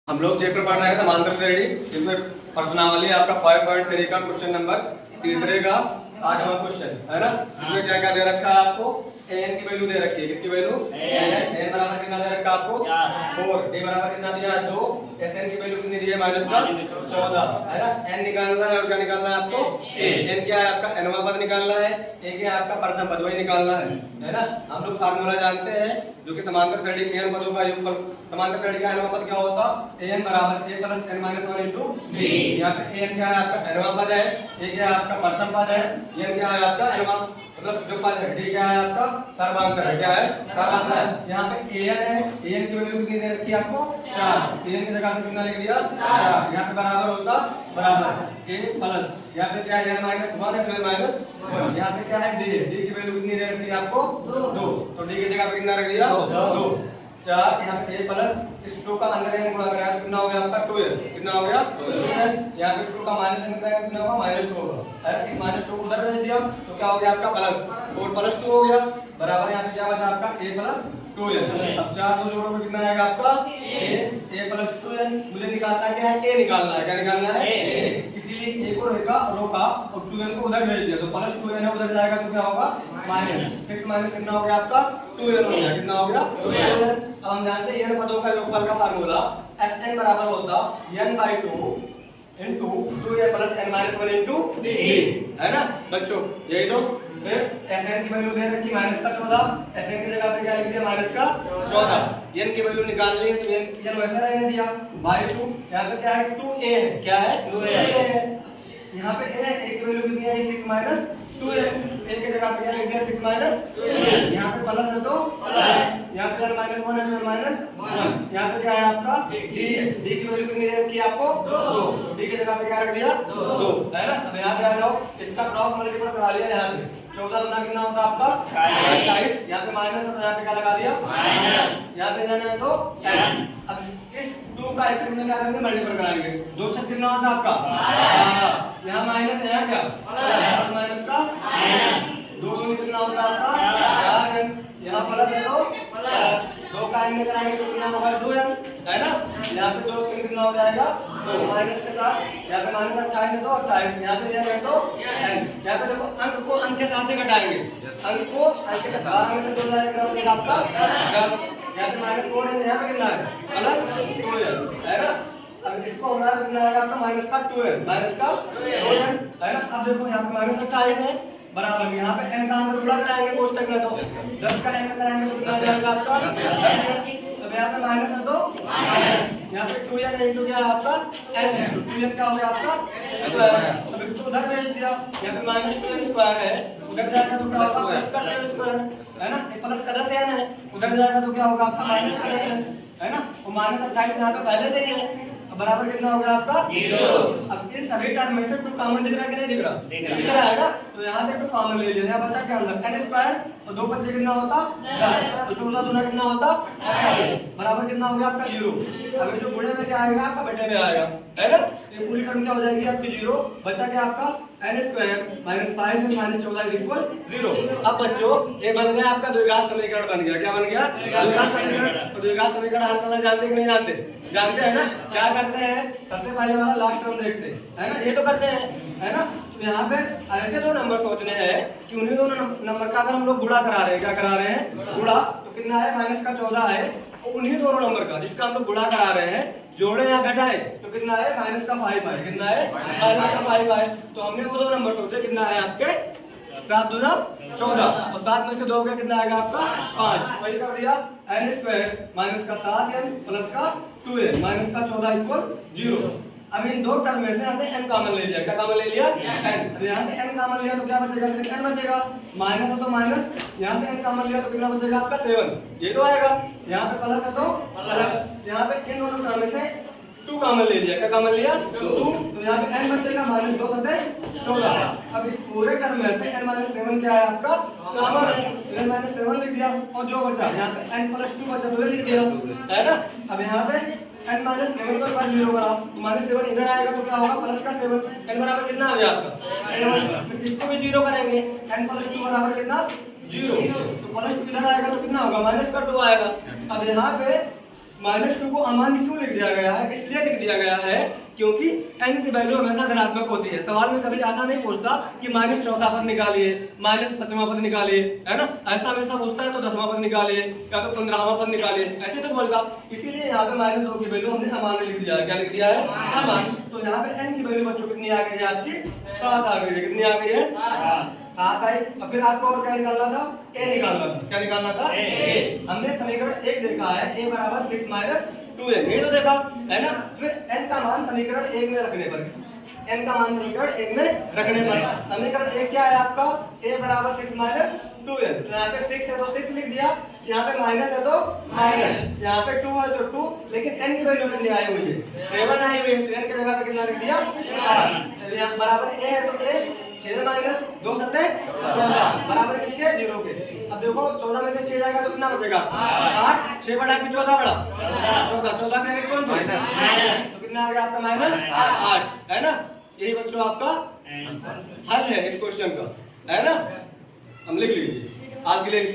हम लोग चैप्टर पढ़ रहे हैं समांतर श्रेणी, इसमें प्रश्नावली आपका 5.3 का क्वेश्चन नंबर तीसरे का 8वां क्वेश्चन है ना। इसमें क्या क्या दे रखा है आपको, एन की वैल्यू दे रखी है। किसकी वैल्यू? एन बराबर कितना दे रखा है आपको? 4। डी बराबर कितना दिया है? 2। एस एन की वैल्यू कितनी दी है? -14 है ना। एन निकालना है और क्या निकालना है आपको? ए। एन क्या है आपका? एनवां पद निकालना है। ए क्या है आपका? प्रथम पद, वही निकालना है ना। हम लोग फार्मूला जानते हैं जो कि समांतर श्रेणी के एन पदों का योगफल, समांतर श्रेणी का एनवां पद क्या होता? एन बराबर A plus N minus 1 into D. यहाँ पे एन क्या है आपका? एनवां पद है। ए क्या है आपका? प्रथम पद है। एन क्या है आपका? एनवां मतलब जो पद है। डी क्या है आपका? सर्वांतर है। क्या है? सर्वांतर। यहाँ पे एन है, एन की वैल्यू कितनी दे रखी है आपको? 4। एन की जगह पे कितना लिख दिया? 4। यहाँ पे बराबर होता बराबर ए प्लस, यहाँ पे क्या है? एन माइनस 1 है, तो माइनस 1। यहाँ पे क्या है? डी है। डी की वैल्यू कितनी दे रखी है आपको? 2। तो डी की जगह पे कितना रख दिया? 2। 4। यहाँ पे ए प्लस इस 2 का अंदर एन गुणा करेगा कितना हो गया आपका? 2n। कितना हो गया? 2n। यहाँ पे 2 का माइनस एन करेगा कितना होगा? -2 होगा। इस -2 को उधर भेज दिया तो क्या हो गया आपका? प्लस 4 प्लस 2 हो गया बराबर। यहाँ पे क्या बचा आपका? a plus 2n। अब 4 को जोड़ोगे कितना आएगा आपका? 6। a plus 2n। मुझे निकालना क्या है? a निकालना है। क्या निकालना है? a। इसीलिए a को रोका और 2n को उधर भेज दिया तो प्लस 2n है, उधर जाएगा तो क्या होगा? -6 माइनस कितना हो गया आपका? 2n हो गया। कितना हो गया? 2n। अब हम जानते हैं n पदों का योगफल का फार्मूला Sn बराबर होता n/2 into 2a plus n minus 1 into d है ना बच्चों। यही तो फिर Sn की वैल्यू दे रखी -14। Sn की जगह पे क्या लिख दिया? -14। n की वैल्यू निकालनी है तो n वैसा रहने दिया /2। यहाँ पे क्या है? 2a है। क्या है? 2a है। यहाँ पे a की वैल्यू कितनी है? 6 माइनस 2a। a की जगह पे क्या लिख दिया? 6 माइनस 2a। यहाँ पे प्लस है तो प्लस, यहाँ पे n माइनस 1 है तो -1। यहाँ पे क्या है आपका? d है। d की वैल्यू कितनी दे रखी है आपको? 2। d की जगह पे क्या रख दिया? 2 है ना। अब यहाँ पे आ जाओ, इसका क्रॉस मल्टीपल करा लिया। यहाँ पे 14 गुना कितना होता आपका? 28। यहाँ पे माइनस है तो यहाँ पे क्या लगा दिया? माइनस। यहाँ पे जाना है तो n। अब इस 2 का इस में क्या करेंगे? मल्टीपल कराएंगे। 2 से कितना होता आपका? 12। यहाँ माइनस है, यहाँ क्या? प्लस माइनस का माइनस। 2 में कितना होता आपका? 4n। यहाँ प्लस है तो प्लस, 2 का n में कराएंगे तो कितना होगा? 2n है ना। यहाँ पे 2 कितना हो जाएगा? 2 माइनस के साथ। यहाँ पे -28 है तो 28। यहाँ पे n है तो n। यहाँ पे देखो अंक को अंक के साथ ही घटाएंगे। अंक को अंक के साथ 12 में से 2 जाएगा कितना हो जाएगा आपका? 10। यहाँ पे -4 है, यहाँ पे कितना है? +2n है ना। अब इसको हमरा कितना आएगा आपका? माइनस का 2n, माइनस का 2n है ना। अब देखो यहाँ पे -28 है बराबर, यहाँ पे n का अंदर गुणा कराएंगे कोष्टक में तो 10 का n में कराएंगे तो कितना जाएगा आपका? 10। अब यहाँ पे माइनस है तो माइनस, यहाँ पे 2n इंटू क्या है आपका? n है तो 2n क्या हो गया आपका? स्क्वायर। अब इसको उधर भेज दिया, यहाँ पे -2n स्क्वायर है, उधर जाएगा तो क्या होगा? प्लस का 2n स्क्वायर है ना। प्लस का 10n है, उधर जाएगा तो क्या होगा आपका? माइनस का 10n है ना। और -28 यहाँ पे पहले से ही है बराबर कितना हो गया आपका? 0। अब इन सभी टर्म में से 2 कॉमन दिख रहा है कि नहीं दिख रहा? दिख रहा है ना। तो यहाँ से 2 कॉमन ले लिया। यहाँ बचा क्या? n स्क्वायर और 2 बच्चे कितना होता? 10। तो 14 दूना कितना होता? 28 बराबर कितना हो गया आपका? 0। अब ये जो गुणे में क्या आएगा आपका? बटे में आएगा है ना। ये पूरी टर्म क्या हो जाएगी आपकी? 0। बचा क्या आपका? n square -5 -14 = 0। अब बच्चों ये बन गया आपका द्विघात समीकरण बन गया। क्या बन गया? द्विघात समीकरण। तो द्विघात समीकरण हल करना जानते कि नहीं जानते? जानते हैं ना। क्या करते हैं? सबसे पहले वाला लास्ट टर्म देखते हैं है ना। ये तो करते हैं है ना। तो यहाँ पे ऐसे 2 नंबर सोचने हैं कि उन्हीं दोनों नंबर का अगर हम लोग गुणा करा रहे हैं, क्या करा रहे हैं? गुणा। तो कितना है? माइनस का 14 है, और उन्हीं दोनों नंबर का जिसका हम लोग गुणा करा रहे हैं जोड़े या घटाए तो कितना है? माइनस का 5 है। कितना है? माइनस का 5 है। तो हमने वो 2 नंबर सोचे, कितना है आपके? 7 दूना 14 और 7 में से 2 गया कितना आएगा आपका? 5। वही कर दिया। n स्क्वायर माइनस का 7n प्लस का 2n माइनस का 14 = 0। अब इन 2 टर्म में से हमने n कॉमन ले लिया। क्या कॉमन ले लिया? n। तो यहाँ से n कॉमन लिया तो क्या बचेगा? n बचेगा। माइनस है तो माइनस, यहाँ से n कॉमन लिया तो कितना बचेगा आपका? 7। ये तो आएगा। यहाँ पे प्लस है तो प्लस, यहाँ पे इन दोनों टर्म में से 2 कॉमन ले लिया। क्या कॉमन लिया? 2। तो यहाँ पे n बचेगा -2 = 14। अब इस पूरे टर्म में से n-7 क्या है आपका? कॉमन है। n-7 लिख दिया और जो बचा यहाँ पे n+2 बचा तो लिख दिया है ना। अब यहाँ पे n-7 को 0 करा तो -7 इधर आएगा तो क्या होगा? प्लस का 7। n बराबर कितना आ गया आपका? 7। फिर इसको भी 0 करेंगे, n+2 बराबर कितना? 0। तो +2 इधर आएगा तो कितना होगा? -2 आएगा। अब यहाँ पे -2 को अमान्य क्यों लिख दिया गया है? इसलिए लिख दिया गया है क्योंकि n की वैल्यू हमेशा धनात्मक होती है। सवाल में कभी ऐसा नहीं पूछता कि -4 पद निकालिए, -5वां पद निकालिए, है ना? ऐसा हमेशा पूछता है तो 10वां पद निकालिए या तो 15वां पद निकालिए, ऐसे तो बोलता। इसीलिए यहाँ पे -2 की वैल्यू हमने अमान्य लिख दिया है। क्या लिख दिया है? अमान्य। तो यहाँ पे n की वैल्यू बच्चों कितनी आ गई है आपकी? 7 आ गई है। कितनी आ गई है? 7 आई। और फिर आपको और क्या निकालना था? a निकालना था। क्या निकालना था? a। हमने समीकरण 1 देखा है, a बराबर 6 - 2n, ये तो देखा है ना? फिर n का मान समीकरण 1 में रखने पर, n का मान समीकरण 1 में रखने पर समीकरण 1 क्या है आपका? a बराबर 6 - 2n। तो यहाँ पे 6 है तो 6 लिख दिया, यहाँ पे माइनस है तो माइनस, यहाँ पे 2 है तो 2, लेकिन n की वैल्यू कितनी आई हुई है? 7 आई हुई है। तो n की जगह पे कितना लिख दिया? 7। यहाँ बराबर a है तो a, 6 - 2 7 14 बराबर किसके? 0 के। अब देखो 14 में से 6 जाएगा तो कितना बचेगा? 8। 6 बढ़ा कि 14 बढ़ा? 14 में कौन माइनस? तो कितना आ गया आपका? -8, है ना? यही बच्चों आपका हल है इस क्वेश्चन का, है ना? हम लिख लीजिए। आज के लिए इतना।